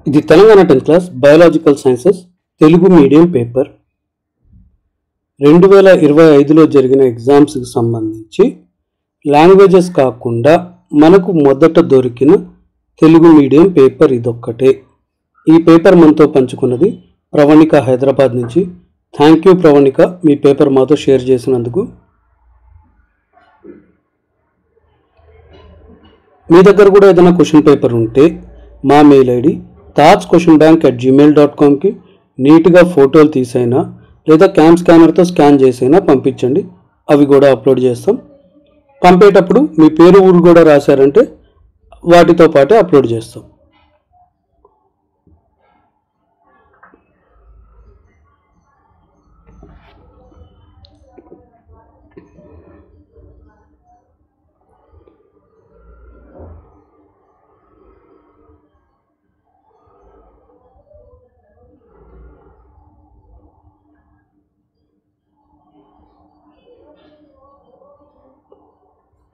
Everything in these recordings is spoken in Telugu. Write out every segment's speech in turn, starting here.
ఇది Telangana 10th class biological sciences Telugu medium paper 2025లో జరిగిన ఎగ్జామ్స్కి సంబంధించి లాంగ్వేజెస్ కాకుండా మనకు మొదట దొరికిన తెలుగు మీడియం పేపర్ ఇదొక్కటే. ఈ పేపర్ మనతో పంచుకున్నది ప్రవణిక హైదరాబాద్ నుంచి. థ్యాంక్ యూ ప్రవణిక, మీ పేపర్ మాతో షేర్ చేసినందుకు. మీ దగ్గర కూడా ఏదైనా క్వశ్చన్ పేపర్ ఉంటే మా మెయిల్ ఐడి tajquestionbank@gmail.comకి నీట్గా ఫోటోలు తీసైనా లేదా క్యామ్ స్కానర్తో స్కాన్ చేసైనా పంపించండి. అవి కూడా అప్లోడ్ చేస్తాం. పంపేటప్పుడు మీ పేరు ఊరు కూడా రాశారంటే వాటితో పాటే అప్లోడ్ చేస్తాం.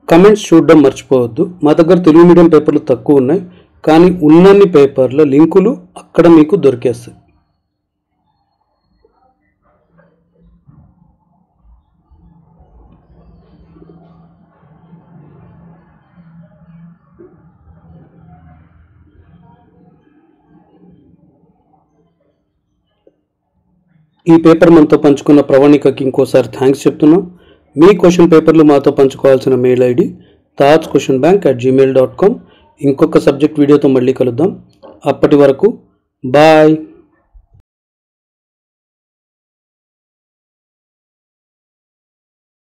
కమెంట్స్ చూడడం మర్చిపోవద్దు. మా దగ్గర తెలుగు మీడియం పేపర్లు తక్కువ ఉన్నాయి, కానీ ఉన్నన్ని పేపర్ల లింకులు అక్కడ మీకు దొరికేస్తాయి. ఈ పేపర్ మనతో పంచుకున్న ప్రవణికకి ఇంకోసారి థ్యాంక్స్ చెప్తున్నాం. మీ క్వశ్చన్ పేపర్లు మాతో పంచుకోవాల్సిన మెయిల్ ఐడి tajquestionbank@gmail.com. ఇంకొక సబ్జెక్ట్ వీడియోతో మళ్ళీ కలుద్దాం. అప్పటి వరకు బాయ్.